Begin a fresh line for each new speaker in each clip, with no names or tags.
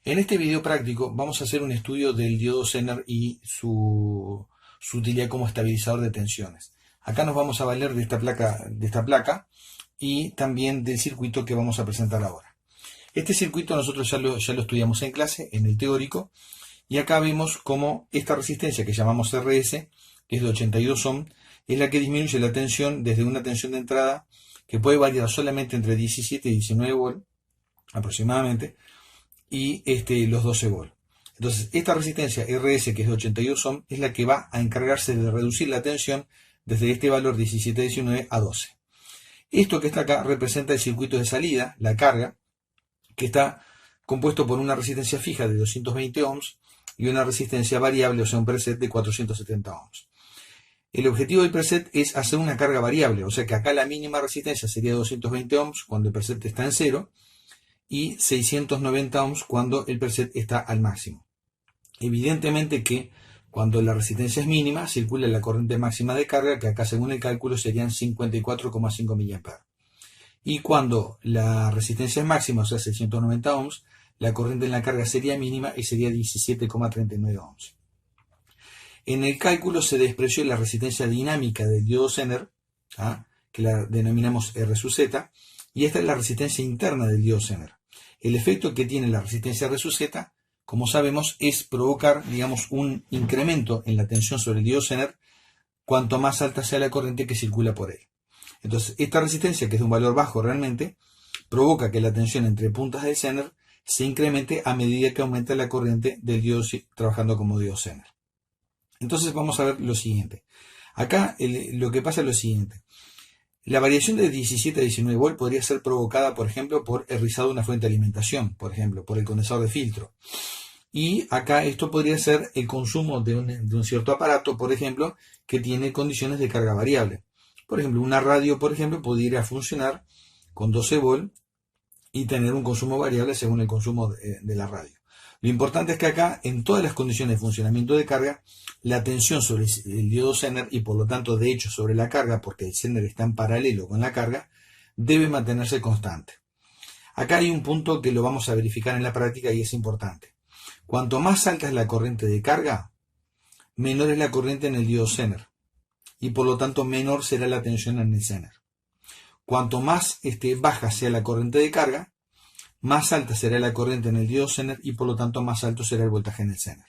En este video práctico vamos a hacer un estudio del diodo Zener y su utilidad como estabilizador de tensiones. Acá nos vamos a valer de esta placa y también del circuito que vamos a presentar ahora. Este circuito nosotros ya lo estudiamos en clase, en el teórico, y acá vemos cómo esta resistencia que llamamos RS, que es de 82 ohm, es la que disminuye la tensión desde una tensión de entrada que puede variar solamente entre 17 y 19 volt aproximadamente, y los 12 volt. Entonces, esta resistencia RS, que es de 82 ohm, es la que va a encargarse de reducir la tensión desde este valor 17-19 a 12. Esto que está acá representa el circuito de salida, la carga, que está compuesto por una resistencia fija de 220 ohms y una resistencia variable, o sea, un preset de 470 ohms. El objetivo del preset es hacer una carga variable, o sea que acá la mínima resistencia sería 220 ohms cuando el preset está en cero, y 690 ohms cuando el preset está al máximo. Evidentemente que cuando la resistencia es mínima circula la corriente máxima de carga, que acá según el cálculo serían 54,5 mA. Y cuando la resistencia es máxima, o sea 690 ohms, la corriente en la carga sería mínima y sería 17,39 ohms. En el cálculo se despreció la resistencia dinámica del diodo Zener, que la denominamos R sub Z, y esta es la resistencia interna del diodo Zener. El efecto que tiene la resistencia R sub Z, como sabemos, es provocar, digamos, un incremento en la tensión sobre el diodo Zener cuanto más alta sea la corriente que circula por él. Entonces, esta resistencia, que es de un valor bajo realmente, provoca que la tensión entre puntas del Zener se incremente a medida que aumenta la corriente del diodo trabajando como diodo Zener. Entonces vamos a ver lo siguiente. Acá lo que pasa es lo siguiente. La variación de 17 a 19 volt podría ser provocada, por ejemplo, por el rizado de una fuente de alimentación, por ejemplo, por el condensador de filtro. Y acá esto podría ser el consumo de un cierto aparato, por ejemplo, que tiene condiciones de carga variable. Por ejemplo, una radio, por ejemplo, podría funcionar con 12 volt y tener un consumo variable según el consumo de la radio. Lo importante es que acá, en todas las condiciones de funcionamiento de carga, la tensión sobre el diodo Zener y por lo tanto de hecho sobre la carga, porque el Zener está en paralelo con la carga, debe mantenerse constante. Acá hay un punto que lo vamos a verificar en la práctica y es importante. Cuanto más alta es la corriente de carga, menor es la corriente en el diodo Zener y por lo tanto menor será la tensión en el Zener. Cuanto más baja sea la corriente de carga, más alta será la corriente en el diodo Zener y por lo tanto más alto será el voltaje en el Zener.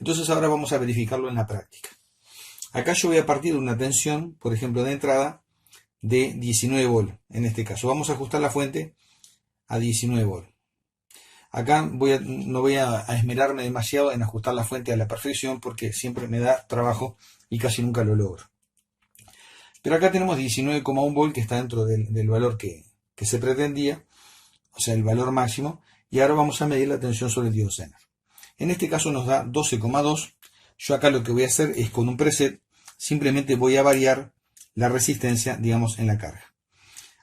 Entonces ahora vamos a verificarlo en la práctica. Acá yo voy a partir de una tensión, por ejemplo, de entrada de 19 volt. En este caso vamos a ajustar la fuente a 19 volt. Acá no voy a esmerarme demasiado en ajustar la fuente a la perfección porque siempre me da trabajo y casi nunca lo logro. Pero acá tenemos 19,1 volt que está dentro del valor que se pretendía, o sea, el valor máximo, y ahora vamos a medir la tensión sobre el diodo Zener. En este caso nos da 12,2. Yo acá lo que voy a hacer es con un preset, simplemente voy a variar la resistencia, digamos, en la carga.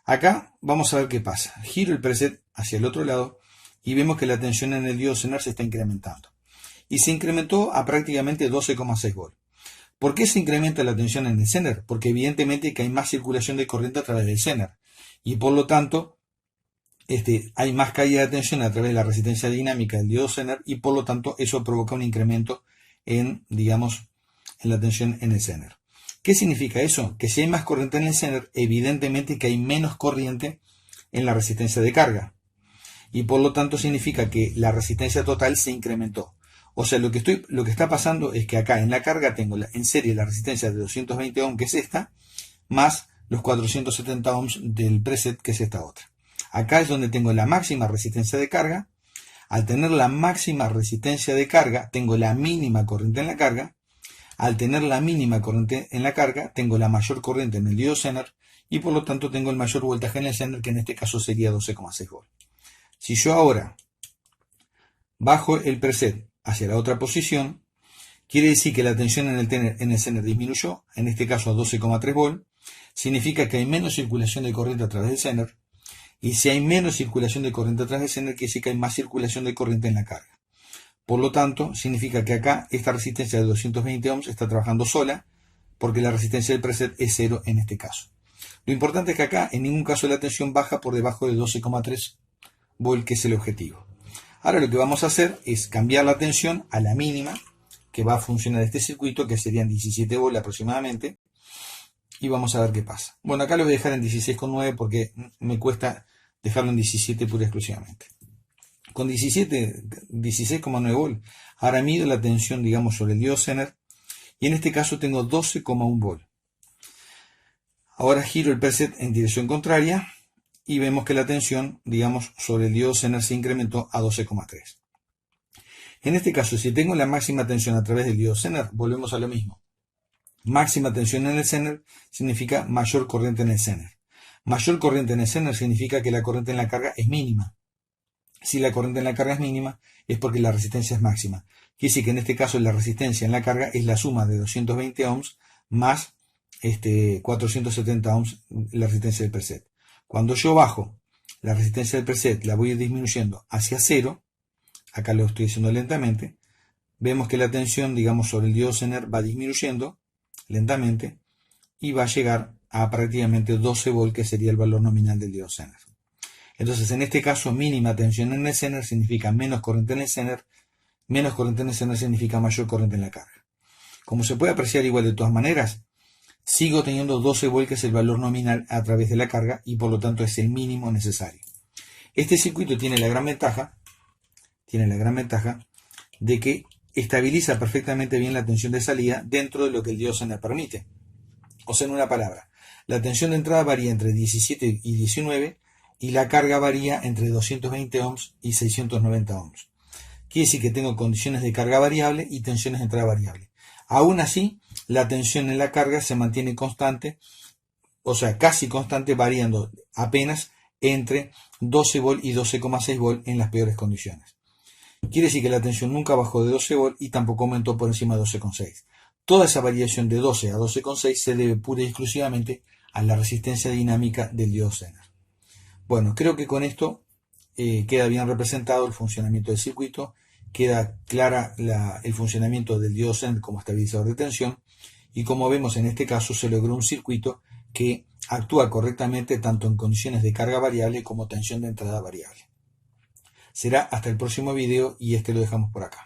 Acá vamos a ver qué pasa. Giro el preset hacia el otro lado y vemos que la tensión en el diodo Zener se está incrementando. Y se incrementó a prácticamente 12,6 volt. ¿Por qué se incrementa la tensión en el Zener? Porque evidentemente que hay más circulación de corriente a través del Zener. Y por lo tanto, hay más caída de tensión a través de la resistencia dinámica del diodo Zener y por lo tanto eso provoca un incremento en la tensión en el Zener. ¿Qué significa eso? Que si hay más corriente en el Zener, evidentemente que hay menos corriente en la resistencia de carga. Y por lo tanto significa que la resistencia total se incrementó. O sea, lo que está pasando es que acá en la carga tengo en serie la resistencia de 220 ohms, que es esta, más los 470 ohms del preset, que es esta otra. Acá es donde tengo la máxima resistencia de carga. Al tener la máxima resistencia de carga, tengo la mínima corriente en la carga. Al tener la mínima corriente en la carga, tengo la mayor corriente en el diodo Zener y por lo tanto tengo el mayor voltaje en el Zener, que en este caso sería 12,6 volt. Si yo ahora bajo el preset hacia la otra posición, quiere decir que la tensión en el Zener disminuyó, en este caso a 12,3 volt. Significa que hay menos circulación de corriente a través del Zener. Y si hay menos circulación de corriente a través del Zener, quiere decir que hay más circulación de corriente en la carga. Por lo tanto, significa que acá esta resistencia de 220 ohms está trabajando sola, porque la resistencia del preset es 0 en este caso. Lo importante es que acá en ningún caso la tensión baja por debajo de 12,3 volt, que es el objetivo. Ahora lo que vamos a hacer es cambiar la tensión a la mínima que va a funcionar este circuito, que serían 17 volts aproximadamente, y vamos a ver qué pasa. Bueno, acá lo voy a dejar en 16,9 porque me cuesta dejarlo en 17 pura y exclusivamente. Con 16,9 volts, ahora mido la tensión, digamos, sobre el diodo Zener, y en este caso tengo 12,1 volts. Ahora giro el preset en dirección contraria y vemos que la tensión, digamos, sobre el diodo Zener se incrementó a 12,3. En este caso, si tengo la máxima tensión a través del diodo Zener, volvemos a lo mismo. Máxima tensión en el Zener significa mayor corriente en el Zener. Mayor corriente en el Zener significa que la corriente en la carga es mínima. Si la corriente en la carga es mínima, es porque la resistencia es máxima. Quiere decir que en este caso la resistencia en la carga es la suma de 220 ohms más 470 ohms la resistencia del preset. Cuando yo bajo la resistencia del preset, la voy disminuyendo hacia cero, acá lo estoy haciendo lentamente, vemos que la tensión, digamos, sobre el diodo Zener va disminuyendo lentamente y va a llegar a prácticamente 12 volts, que sería el valor nominal del diodo Zener. Entonces, en este caso, mínima tensión en el Zener significa menos corriente en el Zener, menos corriente en el Zener significa mayor corriente en la carga. Como se puede apreciar igual de todas maneras, sigo teniendo 12 volts, que es el valor nominal a través de la carga, y por lo tanto es el mínimo necesario. Este circuito tiene la gran ventaja de que estabiliza perfectamente bien la tensión de salida dentro de lo que el diodo Zener permite. O sea, en una palabra, la tensión de entrada varía entre 17 y 19 y la carga varía entre 220 ohms y 690 ohms. Quiere decir que tengo condiciones de carga variable y tensiones de entrada variable. Aún así, la tensión en la carga se mantiene constante, o sea, casi constante, variando apenas entre 12 volts y 12,6 volts en las peores condiciones. Quiere decir que la tensión nunca bajó de 12 volts y tampoco aumentó por encima de 12,6. Toda esa variación de 12 a 12,6 se debe pura y exclusivamente a la resistencia dinámica del diodo Zener. Bueno, creo que con esto queda bien representado el funcionamiento del circuito, queda clara el funcionamiento del diodo Zener como estabilizador de tensión, y como vemos en este caso se logró un circuito que actúa correctamente tanto en condiciones de carga variable como tensión de entrada variable. Será hasta el próximo video, y lo dejamos por acá.